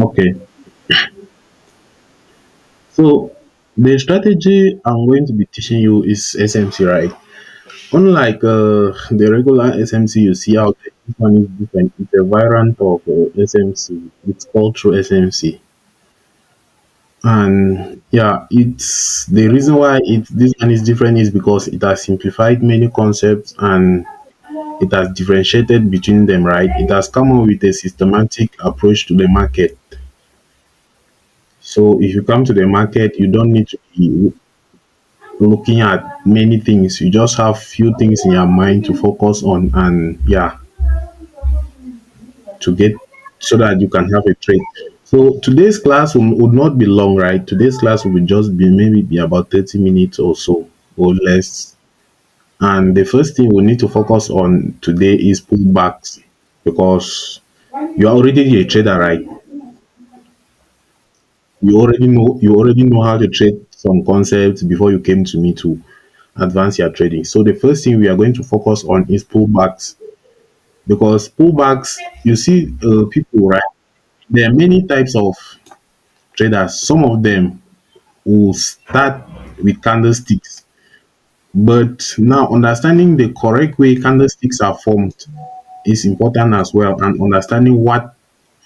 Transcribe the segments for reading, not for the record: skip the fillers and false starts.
Okay, so the strategy I'm going to be teaching you is SMC, right? Unlike the regular SMC you see out there, this one is different. It's a variant of SMC. It's called True SMC. And yeah, it's the reason why this one is different is because it has simplified many concepts and it has differentiated between them, right? It has come up with a systematic approach to the market. So if you come to the market, you don't need to be looking at many things. You just have few things in your mind to focus on, and yeah, to get so that you can have a trade. So today's class would not be long, right? Today's class will just be maybe be about 30 minutes or so or less. And the first thing we need to focus on today is pullbacks, because you are already a trader, right? You already know how to trade some concepts before you came to me to advance your trading. So the first thing we are going to focus on is pullbacks, because pullbacks, you see, people, right? There are many types of traders. Some of them will start with candlesticks, but now understanding the correct way candlesticks are formed is important as well, and understanding what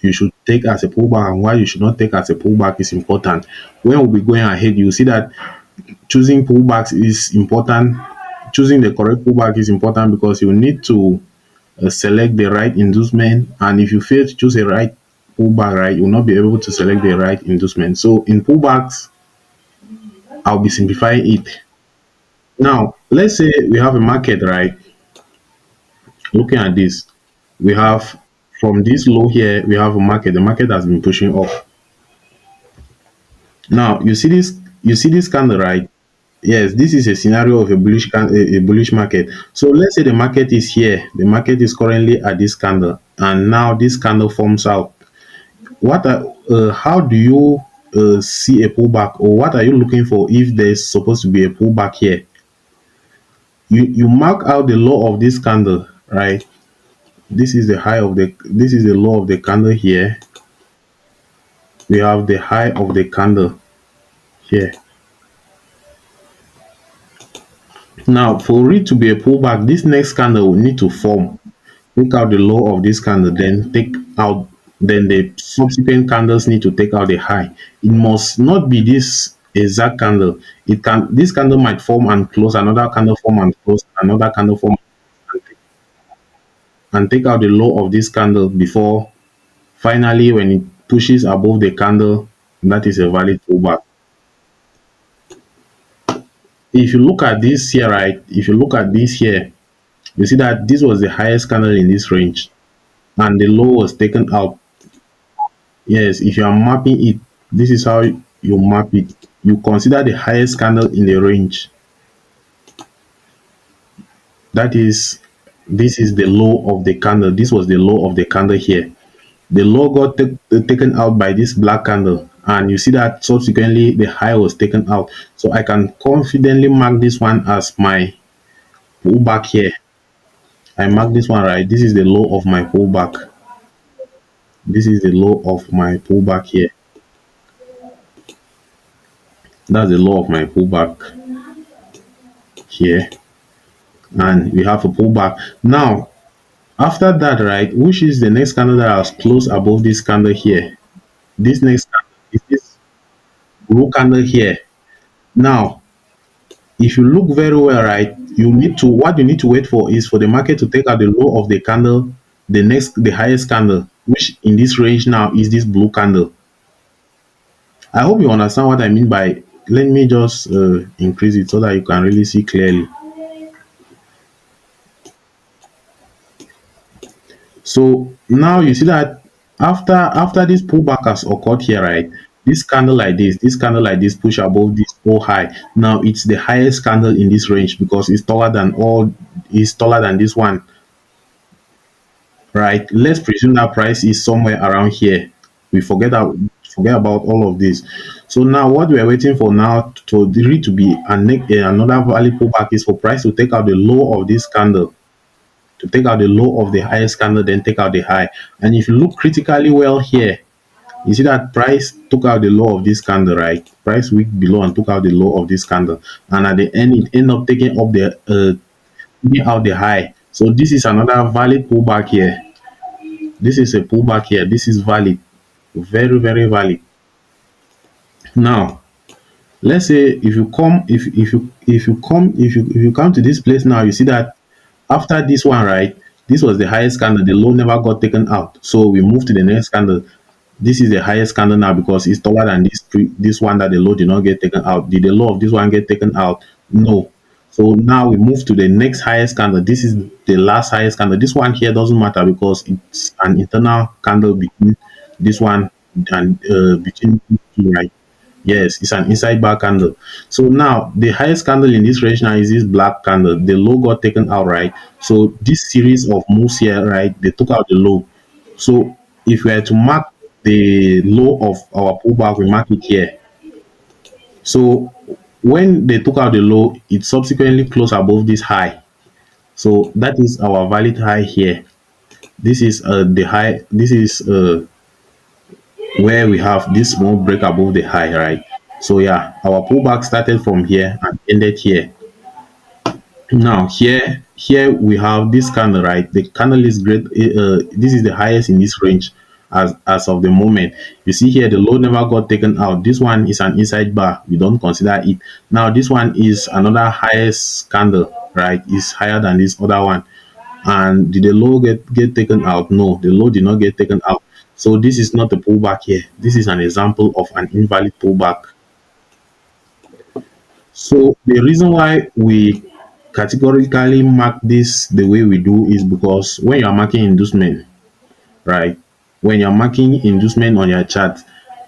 you should take as a pullback and what you should not take as a pullback is important. When we'll be going ahead, you see that choosing pullbacks is important. Choosing the correct pullback is important because you need to select the right inducement, and if you fail to choose a right pullback, right, you'll not be able to select the right inducement. So in pullbacks, I'll be simplifying it. Now let's say we have a market, right? Looking at this, we have from this low here, we have a market. The market has been pushing up. Now you see this candle, right? Yes, this is a scenario of a a bullish market. So let's say the market is here. The market is currently at this candle, and now this candle forms out. How do you see a pullback, or what are you looking for if there's supposed to be a pullback here? You mark out the low of this candle, right? This is the low of the candle here. We have the high of the candle here. Now for it to be a pullback, this next candle will need to form. Take out the low of this candle, then the subsequent candles need to take out the high. It must not be this exact candle. This candle might form and close, another candle form and close, another candle form and take out the low of this candle before finally when it pushes above the candle, that is a valid pullback. If you look at this here, right? If you look at this here, you see that this was the highest candle in this range and the low was taken out. Yes, if you are mapping it, this is how you map it. You consider the highest candle in the range. That is, this is the low of the candle. This was the low of the candle here. The low got taken out by this black candle, and you see that subsequently the high was taken out. So I can confidently mark this one as my pullback here. I mark this one, right. This is the low of my pullback. This is the low of my pullback here. That's the low of my pullback here, and we have a pullback now. After that, right, which is the next candle that has closed above this candle here? This next candle is this blue candle here. Now if you look very well, right, what you need to wait for is for the market to take out the low of the candle, the highest candle, which in this range now is this blue candle. I hope you understand what I mean by, let me just increase it so that you can really see clearly. So now you see that after this pullback has occurred here, right? This candle like this push above this whole high. Now it's the highest candle in this range because it's taller than this one, right? Let's presume that price is somewhere around here. We forget about all of this. So now what we are waiting for now to really to be another value pullback is for price to take out the low of this candle, of the highest candle, then take out the high. And if you look critically well here, You see that price took out the low of this candle, right? Price week below and took out the low of this candle, and at the end it ended up taking up the taking out the high. So this is another valid pullback here. This is a pullback here. This is valid, very very valid. Now let's say if you come if you come to this place now, you see that after this one, right, this was the highest candle, the low never got taken out, so we move to the next candle. This is the highest candle now because it's taller than this one that the low did not get taken out. Did the low of this one get taken out? No. So now we move to the next highest candle. This is the last highest candle. This one here doesn't matter because it's an internal candle between this one and between these two, right? Yes, it's an inside bar candle. So now the highest candle in this range now is this black candle. The low got taken out, right? So this series of moves here, right, they took out the low. So if we are to mark the low of our pullback, we mark it here. So when they took out the low, it subsequently closed above this high. So that is our valid high here. This is the high. This is where we have this small break above the high, right? So yeah, our pullback started from here and ended here. Now here we have this candle, right? The candle is great. This is the highest in this range as of the moment. You see here the low never got taken out. This one is an inside bar, we don't consider it. Now this one is another highest candle, right? It's higher than this other one. And did the low get taken out? No, the low did not get taken out. So this is not a pullback here. This is an example of an invalid pullback. So the reason why we categorically mark this the way we do is because when you're marking inducement, right? When you're marking inducement on your chart,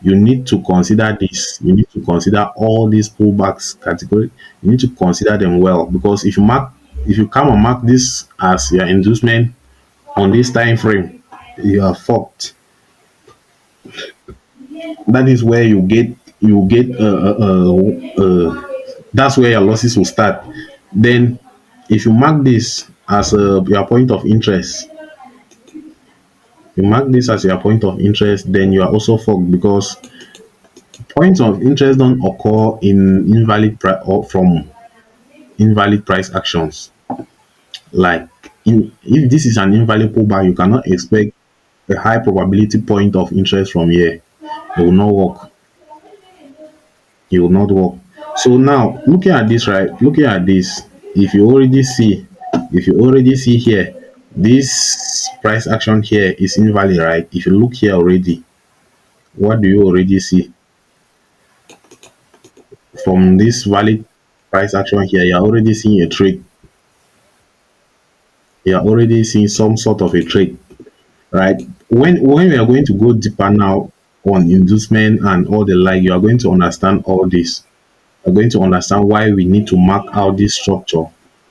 you need to consider this. You need to consider all these pullbacks category. You need to consider them well, because if you come and mark this as your inducement on this time frame, you are fucked. That is where that's where your losses will start. Then if you mark this as your point of interest, then you are also fucked, because points of interest don't occur in invalid price or from invalid price actions. Like if this is an invalid pullback, you cannot expect a high probability point of interest from here. It will not work. It will not work. So now looking at this, right? Looking at this, if you already see, here, this price action here is invalid, right? If you look here already, what do you already see from this valid price action here? You're already seeing a trade. You're already seeing some sort of a trade, right? When we are going to go deeper now on inducement and all the like, you are going to understand all this. You're going to understand why we need to mark out this structure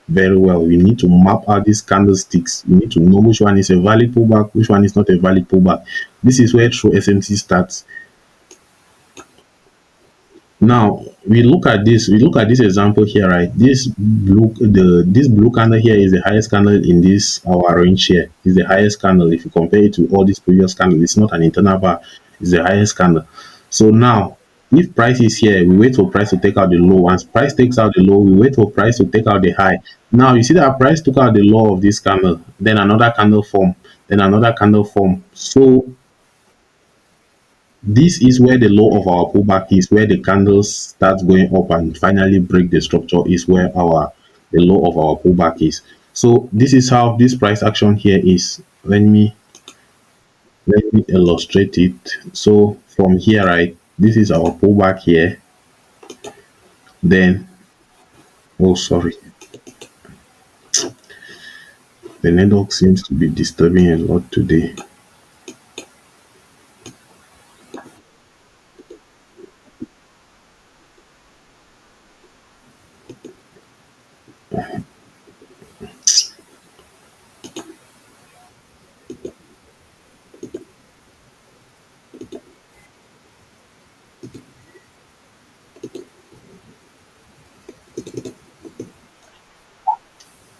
very well. We need to map out these candlesticks. We need to know which one is a valid pullback, which one is not a valid pullback. This is where True SMC starts. Now we look at this. We look at this example here, right? This blue candle here is the highest candle in this our range here. Is the highest candle if you compare it to all these previous candles. It's not an internal bar. It's the highest candle. So now, if price is here, we wait for price to take out the low. Once price takes out the low, we wait for price to take out the high. Now you see that price took out the low of this candle, then another candle form, then another candle form. So this is where the low of our pullback is, where the candles start going up and finally break the structure, is where the low of our pullback is. So this is how this price action here is. Let me illustrate it. So from here, right, this is our pullback here. Then, oh sorry, the network seems to be disturbing a lot today.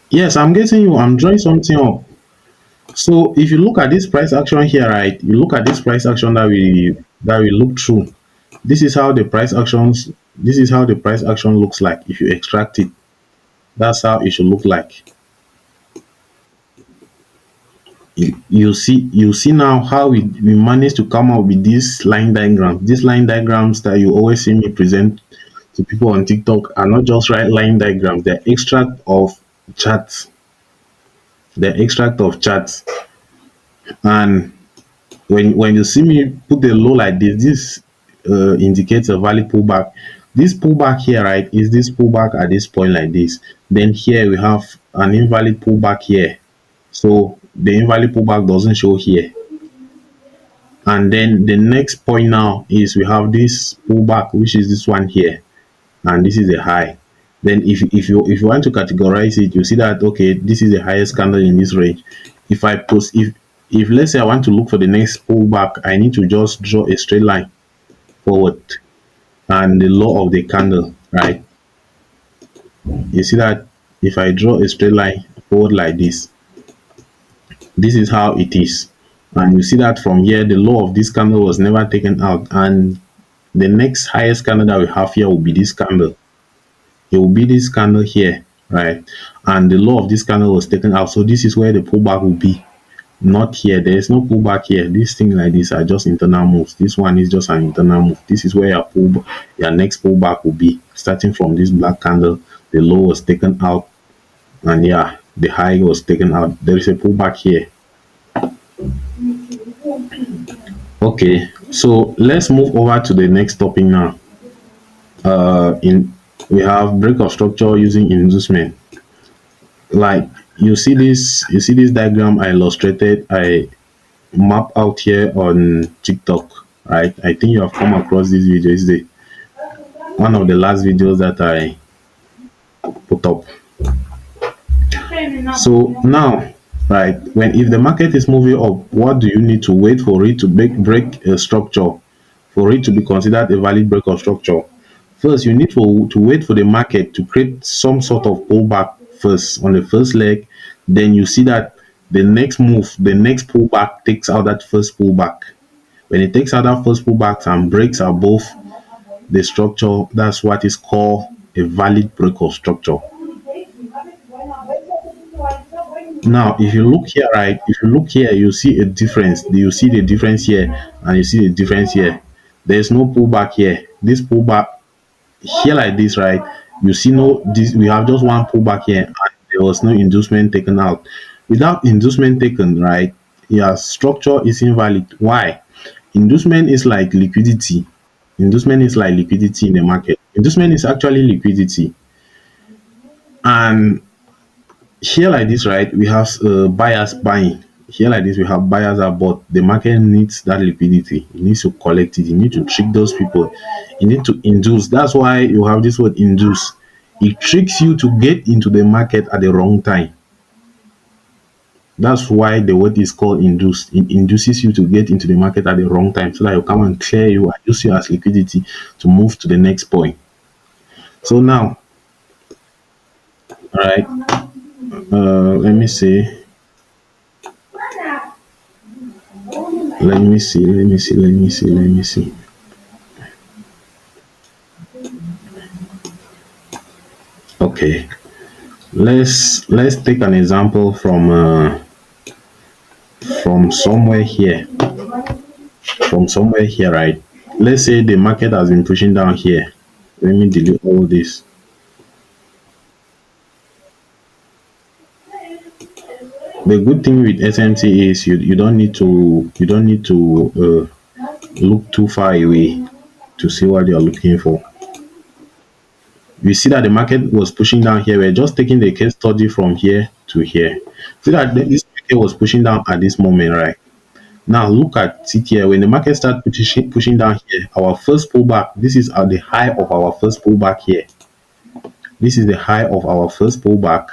Yes, I'm getting you. I'm drawing something up. So if you look at this price action here, right, you look at this price action that that we look through. This is how the price actions. This is how the price action looks like if you extract it. That's how it should look like. You see now how we managed to come up with these line diagrams. These line diagrams that you always see me present to people on TikTok are not just right line diagrams. They're extract of charts. They're extract of charts. And when you see me put the low like this indicates a valid pullback. This pullback here, right, is this pullback at this point like this. Then here we have an invalid pullback here. So the invalid pullback doesn't show here. And then the next point now is we have this pullback, which is this one here, and this is a high. Then if you want to categorize it, you see that okay, this is the highest candle in this range. If I post if let's say I want to look for the next pullback, I need to just draw a straight line forward and the low of the candle, right? You see that if I draw a straight line forward like this is how it is. And you see that from here the low of this candle was never taken out, and the next highest candle that we have here will be this candle. It will be this candle here, right? And the low of this candle was taken out, so this is where the pullback will be. Not here. There is no pullback here. These things like this are just internal moves. This one is just an internal move. This is where your next pullback will be, starting from this black candle. The low was taken out, and yeah, the high was taken out. There is a pullback here. Okay, so let's move over to the next topic now. In We have break of structure using inducement. Like you see this diagram I illustrated, I map out here on TikTok, right? I think you have come across this video. It's the one of the last videos that I put up. So now, right, when if the market is moving up, what do you need to wait for it to break a structure, for it to be considered a valid break of structure? First, you need to wait for the market to create some sort of pullback first on the first leg. Then you see that the next move, the next pullback takes out that first pullback. When it takes out that first pullback and breaks above the structure, that's what is called a valid break of structure. Now, if you look here, right, if you look here, you see a difference. You see the difference here, and you see the difference here. There's no pullback here. This pullback here like this, right? You see no this we have just one pullback here, and there was no inducement taken out. Without inducement taken, right, your structure is invalid. Why? Inducement is like liquidity. Inducement is like liquidity in the market. Inducement is actually liquidity. And here like this, right, we have buyers buying. Here like this, we have buyers that bought. The market needs that liquidity. It needs to collect it. You need to trick those people. You need to induce. That's why you have this word induce. It tricks you to get into the market at the wrong time. That's why the word is called induce. It induces you to get into the market at the wrong time, so that you come and clear you and use you as liquidity to move to the next point. So now, all right, let me see. Let me see. Okay, let's take an example from somewhere here. From somewhere here, right? Let's say the market has been pushing down here. Let me delete all this. The good thing with SMC is you don't need to look too far away to see what you're looking for. We see that the market was pushing down here. We're just taking the case study from here to here. See that this market was pushing down at this moment, right? Now look at it here. When the market started pushing down here, our first pullback, this is at the high of our first pullback here. This is the high of our first pullback.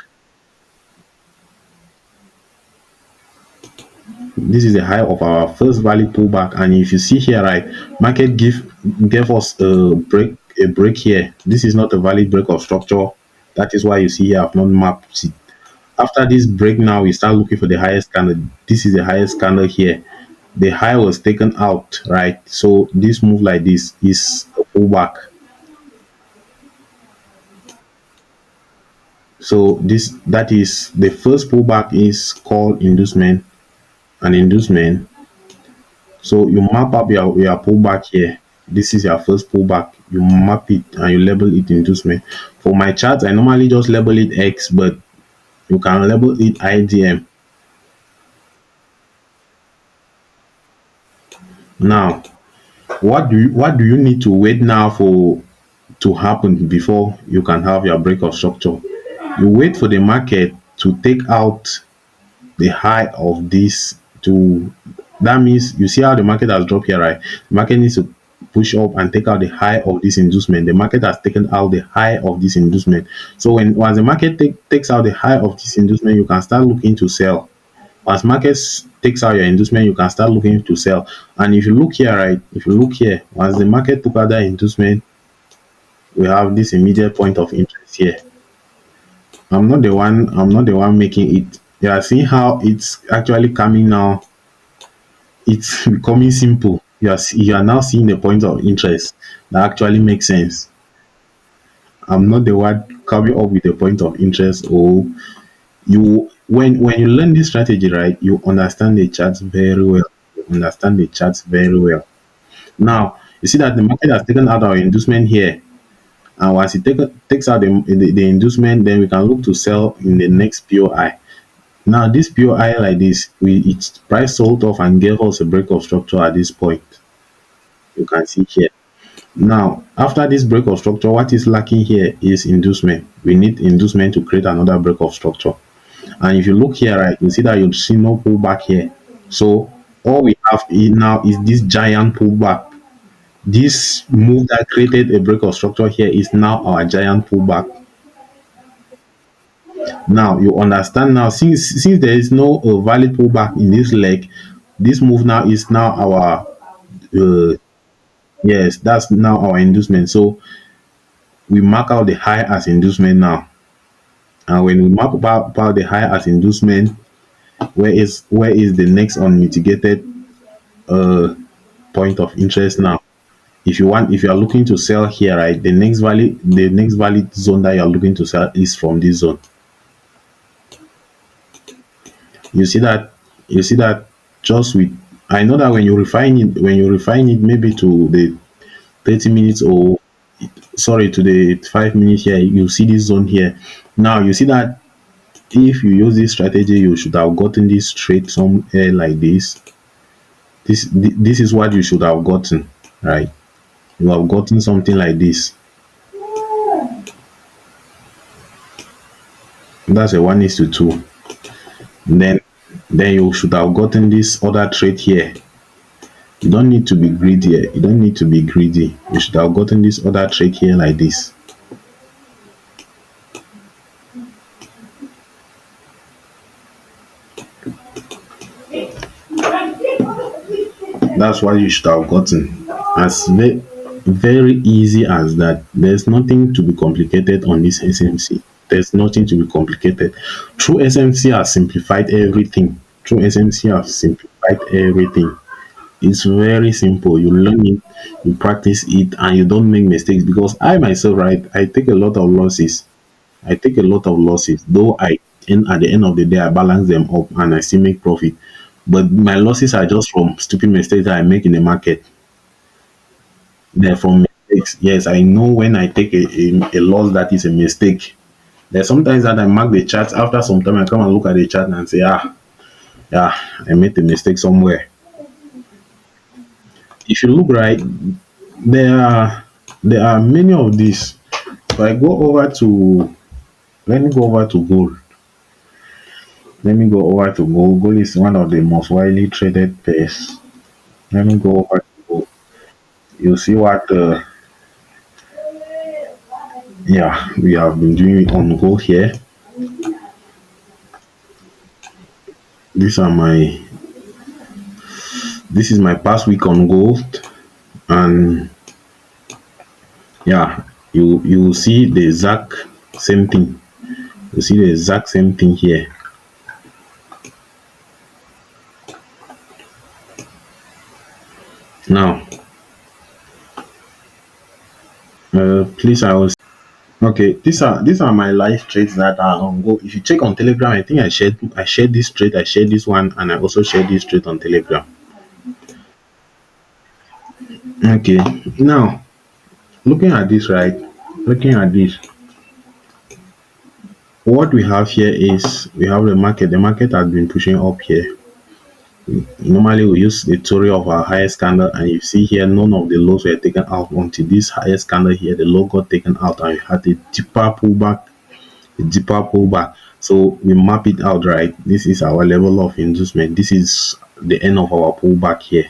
This is the high of our first valid pullback. And if you see here, right, market gave us a break here. This is not a valid break of structure. That is why you see here I've not mapped it. After this break, now we start looking for the highest candle. This is the highest candle here. the high was taken out, right? So this move like this is a pullback. So this, that is the first pullback, is called inducement. An inducement. So you map up your pullback here. This is your first pullback. You map it and you label it inducement. For my chart, I normally just label it X, but you can label it IDM. Now, what do you need to wait now for to happen before you can have your break of structure? You wait for the market to take out the high of this to, that means you see how the market has dropped here, right? The market needs to push up and take out the high of this inducement. The market has taken out the high of this inducement. So once the market takes out the high of this inducement, you can start looking to sell. Once markets takes out your inducement, you can start looking to sell. And if you look here, right, if you look here, once the market took out that inducement, we have this immediate point of interest here. I'm not the one making it. You are seeing how it's actually coming now. It's becoming simple. You are now seeing the point of interest that actually makes sense. I'm not the one coming up with a point of interest. Or you, when you learn this strategy, right, you understand the charts very well. You understand the charts very well. Now you see that the market has taken out our inducement here, and once it takes out the inducement, then we can look to sell in the next POI. Now this POI like this, its price sold off and gave us a break of structure at this point. You can see here. Now, after this break of structure, what is lacking here is inducement. We need inducement to create another break of structure. And if you look here, right, you see that you see no pullback here. So all we have now is this giant pullback. This move that created a break of structure here is now our giant pullback. Now you understand now, since there is no valid pullback in this leg, this move now is now our yes, that's now our inducement. So we mark out the high as inducement now. And when we mark about the high as inducement, where is the next unmitigated point of interest now? If you are looking to sell here, right, the next valid zone that you are looking to sell is from this zone. You see that, just with, I know that when you refine it maybe to the 30 minutes, or sorry, to the 5 minutes here, you see this zone here. Now you see that if you use this strategy, you should have gotten this straight somewhere like this. This is what you should have gotten, right? You have gotten something like this. That's a 1:2. Then you should have gotten this other trade here. You don't need to be greedy here. You don't need to be greedy. You should have gotten this other trade here like this. That's what you should have gotten. As very easy as that. There's nothing to be complicated on this SMC. There's nothing to be complicated. True SMC has simplified everything. True SMC has simplified everything. It's very simple. You learn it, you practice it, and you don't make mistakes. Because I myself, right, I take a lot of losses. I take a lot of losses. Though at the end of the day, I balance them up and I still make profit. But my losses are just from stupid mistakes that I make in the market. They're from mistakes. Yes, I know when I take a loss that is a mistake. There's sometimes that I mark the chart. After some time, I come and look at the chart and say, yeah, I made a mistake somewhere. If you look right, there are there are many of these. If I go over to, let me go over to gold. Let me go over to gold. Gold is one of the most widely traded pairs. Let me go over to gold. You see what yeah, we have been doing on gold here. These are my this is my past week on gold, and yeah, you will see the exact same thing. You see the exact same thing here. Now, please, I was okay. These are my live trades that are on go. If you check on Telegram, I think I shared this trade, I shared this one, and I also shared this trade on Telegram. Okay, now looking at this, right? Looking at this, what we have here is we have the market. The market has been pushing up here. Normally, we use the theory of our highest candle, and you see here, none of the lows were taken out until this highest candle here. The low got taken out, and we had a deeper pullback. So we map it out, right? This is our level of inducement. This is the end of our pullback here.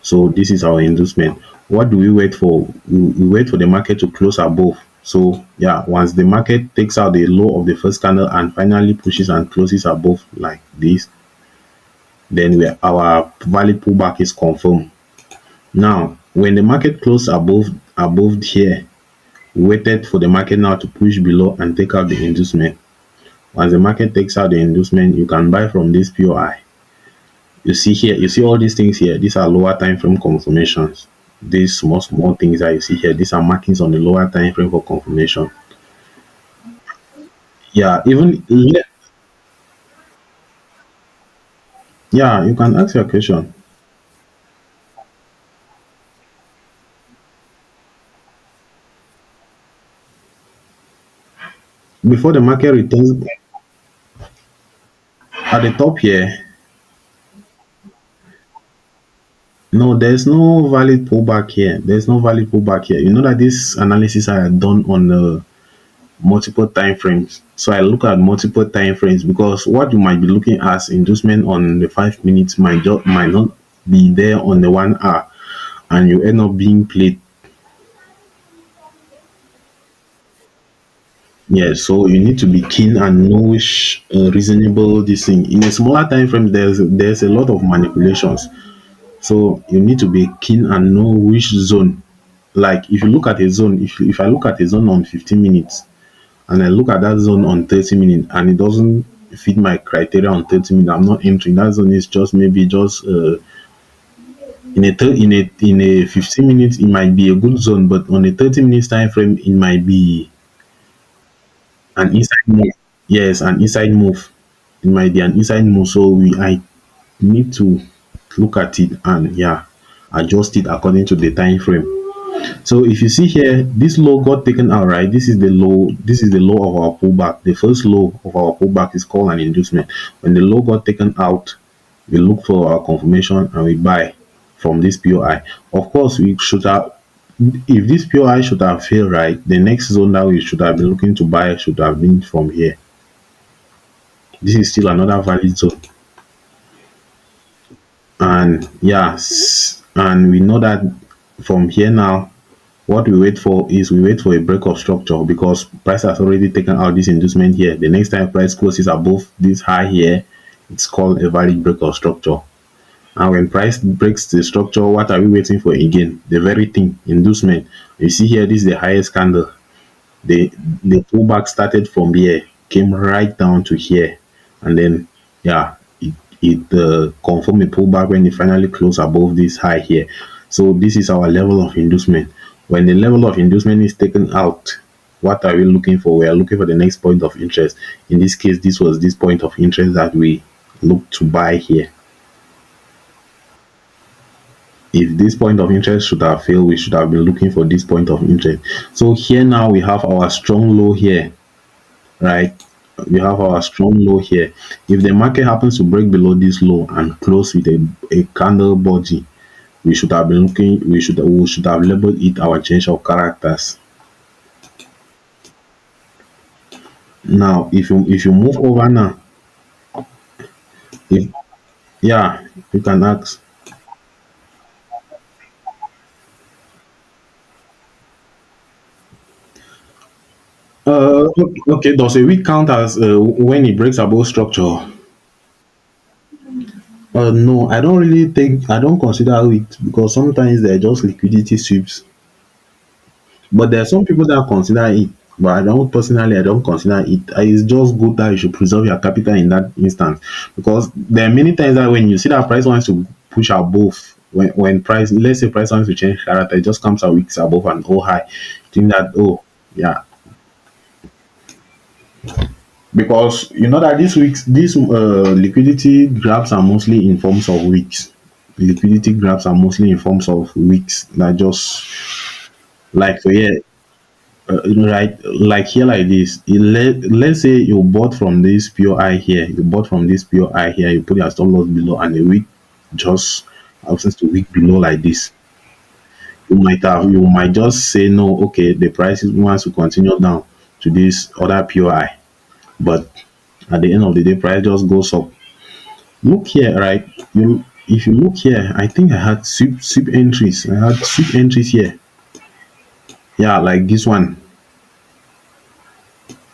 So this is our inducement. What do we wait for? We wait for the market to close above. So yeah, once the market takes out the low of the first candle and finally pushes and closes above like this, then our valid pullback is confirmed. Now, when the market closed above here, we waited for the market now to push below and take out the inducement. Once the market takes out the inducement, you can buy from this POI. You see here, you see all these things here. These are lower time frame confirmations. These small things that you see here, these are markings on the lower time frame for confirmation. Yeah, yeah, you can ask your question. Before the market returns at the top here, no, there's no valid pullback here. There's no valid pullback here. You know that this analysis I had done on the multiple time frames. So I look at multiple time frames because what you might be looking at inducement on the 5 minutes might not be there on the 1 hour, and you end up being played. Yeah, so you need to be keen and know which reasonable this thing. In a smaller time frame, there's a lot of manipulations. So you need to be keen and know which zone. Like if you look at a zone, if I look at a zone on 15 minutes and I look at that zone on 30 minutes and it doesn't fit my criteria on 30 minutes, I'm not entering that zone. Is just maybe just in a 15 minutes it might be a good zone, but on a 30 minutes time frame it might be an inside move. Yes, an inside move. It might be an inside move. So I need to look at it and yeah, adjust it according to the time frame. So if you see here, this low got taken out, right? This is the low. This is the low of our pullback. The first low of our pullback is called an inducement. When the low got taken out, we look for our confirmation and we buy from this POI. Of course, we should have. If this POI should have failed, right, the next zone that we should have been looking to buy should have been from here. This is still another valid zone. And yes, and we know that from here now, what we wait for is we wait for a break of structure because price has already taken out this inducement here. The next time price closes above this high here, it's called a valid break of structure. And when price breaks the structure, what are we waiting for again? The very thing, inducement. You see here, this is the highest candle. The pullback started from here, came right down to here, and then yeah, it confirmed a pullback when it finally closed above this high here. So this is our level of inducement. When the level of inducement is taken out, what are we looking for? We are looking for the next point of interest. In this case, this was this point of interest that we look to buy here. If this point of interest should have failed, we should have been looking for this point of interest. So here now we have our strong low here, right? We have our strong low here. If the market happens to break below this low and close with a candle body, we should have been looking, we should have labeled it our change of characters. Now if you move over now, if yeah, you can ask. Okay, does a week count as when it breaks above structure? No, I don't consider it because sometimes they're just liquidity sweeps. But there are some people that consider it, but I don't consider it. It's just good that you should preserve your capital in that instance because there are many times that when you see that price wants to push above When price, let's say price wants to change character, it just comes out weeks above and go high. Think that, oh yeah, because you know that these liquidity grabs are mostly in forms of weeks. Liquidity grabs are mostly in forms of weeks that just like so here, right, like here like this. Let's say you bought from this pure eye here, you bought from this pure eye here, you put your stop loss below, and a week just absence to week below like this. You might just say no, okay, the price wants to continue down to this other pure eye, but at the end of the day, price just goes up. Look here, right? You If you look here, I think I had sweep entries. I had sweep entries here. Yeah, like this one.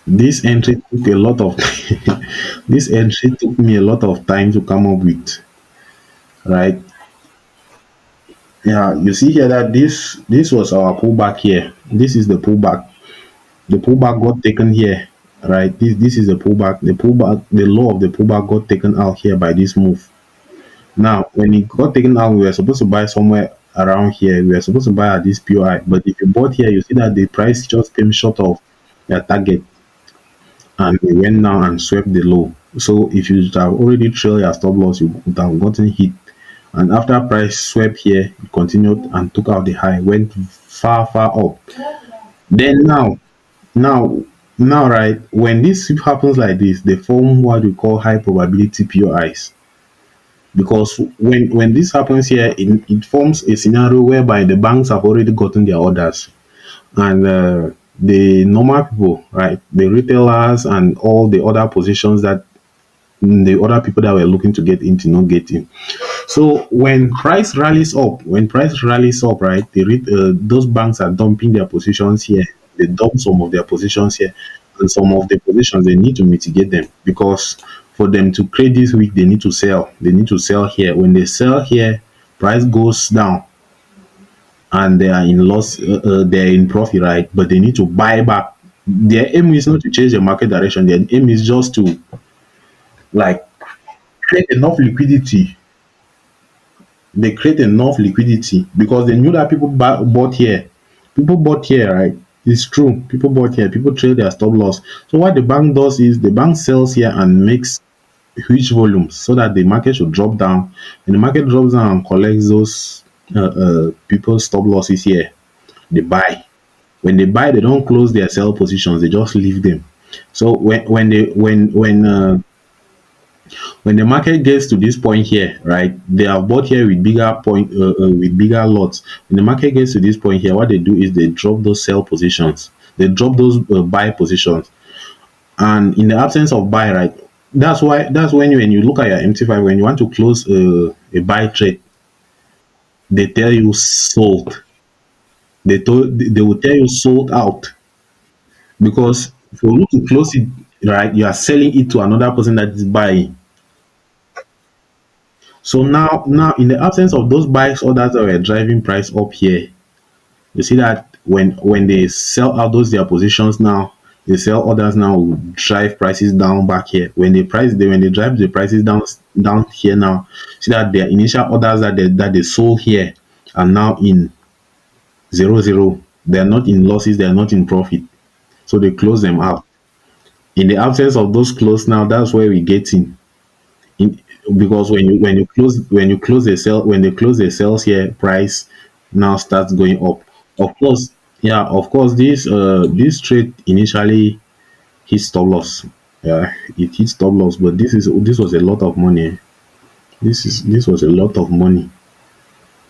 This entry took a lot of this entry took me a lot of time to come up with, right? Yeah, you see here that this was our pullback here. This is the pullback. The pullback got taken here, right? This is the pullback. The law of the pullback got taken out here by this move. Now, when it got taken out, we were supposed to buy somewhere around here. We were supposed to buy at this POI. But if you bought here, you see that the price just came short of their target and it went down and swept the low. So if you have already trailed your stop loss, you would have gotten hit. And after price swept here, it continued and took out the high, went far, far up. Then now, right, when this sweep happens like this, they form what we call high probability POIs. Because when this happens here, it forms a scenario whereby the banks have already gotten their orders, and the normal people, right, the retailers and all the other positions that the other people that were looking to get into not get in. So when price rallies up, right, those banks are dumping their positions here. They dump some of their positions here, and some of the positions they need to mitigate them, because for them to create this week, they need to sell. They need to sell here. When they sell here, price goes down, and they are in loss. They are in profit, right? But they need to buy back. Their aim is not to change the market direction. Their aim is just to like create enough liquidity. They create enough liquidity because they knew that people bought here. People bought here, right? It's true. People bought here. People trade their stop loss. So what the bank does is the bank sells here and makes huge volumes so that the market should drop down. And the market drops down and collects those people's stop losses here. They buy. When they buy, they don't close their sell positions. They just leave them. So when the market gets to this point here, right, they have bought here with with bigger lots. When the market gets to this point here, what they do is they drop those sell positions. They drop those buy positions, and in the absence of buy, right, that's when you look at your MT5, when you want to close a buy trade, they tell you sold. They will tell you sold out, because for you to close it, right, you are selling it to another person that is buying. So now in the absence of those buys orders that were driving price up here, you see that when they sell out those their positions now, they sell orders now will drive prices down back here. When they drive the prices down here now, see that their initial orders that they sold here are now in zero. They are not in losses, they are not in profit. So they close them out. In the absence of those close now, that's where we get in, because when you close the sell when they close the sales here, price now starts going up. Of course, yeah, of course, this trade initially hit stop loss. Yeah, it hit stop loss, but this was a lot of money. This was a lot of money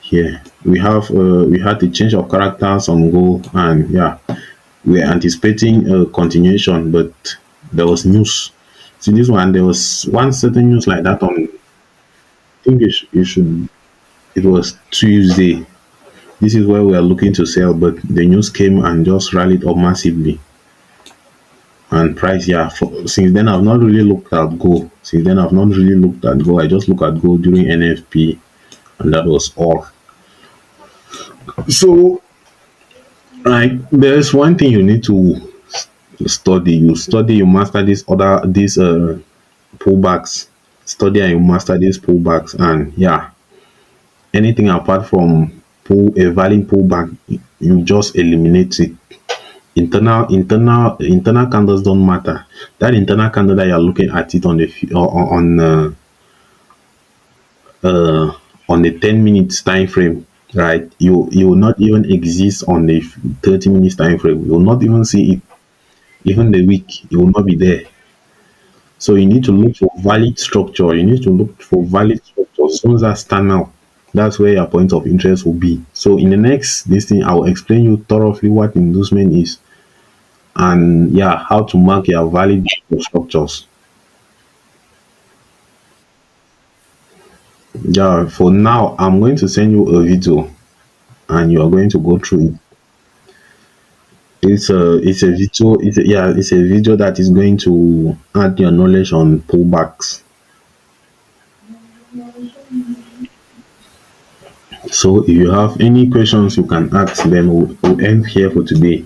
here. We had the change of characters on go, and yeah, we're anticipating a continuation, but there was news. See this one, there was one certain news like that on, I think it should, it was Tuesday. This is where we are looking to sell, but the news came and just rallied up massively. And price, yeah, since then I've not really looked at gold. Since then I've not really looked at gold. I just look at gold during NFP, and that was all. So, like, there's one thing you need to study. You master these pullbacks. Study and you master these pullbacks, and yeah, anything apart from a valid pullback, you just eliminate it. Internal candles don't matter. That internal candle that you're looking at it on the uh, on a 10 minutes time frame, right? You will not even exist on the 30 minutes time frame. You will not even see it. Even the week, you will not be there. So you need to look for valid structure. You need to look for valid structure. As soon as that stand out, that's where your point of interest will be. So in the next this thing, I will explain you thoroughly what inducement is, and yeah, how to mark your valid structures. Yeah, for now, I'm going to send you a video, and you are going to go through it. It's a video. It's a video that is going to add your knowledge on pullbacks. So if you have any questions, you can ask them. We'll end here for today.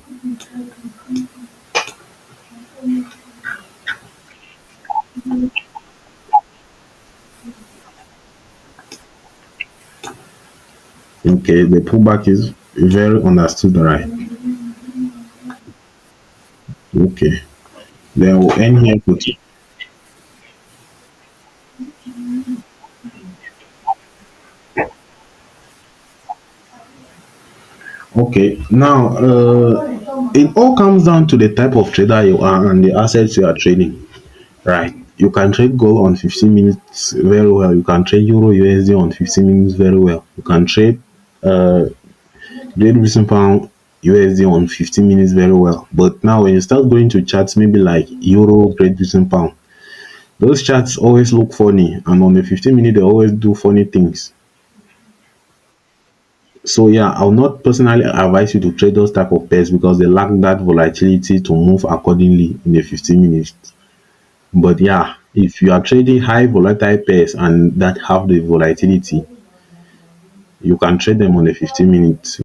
Okay, the pullback is very understood, right? Okay, then we'll end here for today. Okay, now it all comes down to the type of trader you are and the assets you are trading, right? You can trade gold on 15 minutes very well. You can trade Euro USD on 15 minutes very well. You can trade uh, Great Britain Pound USD on 15 minutes very well. But now when you start going to charts, maybe like Euro, Great Britain Pound, those charts always look funny, and on the 15 minute they always do funny things. So yeah, I'll not personally advise you to trade those type of pairs because they lack that volatility to move accordingly in the 15 minutes. But yeah, if you are trading high volatile pairs and that have the volatility, you can trade them on the 15 minutes.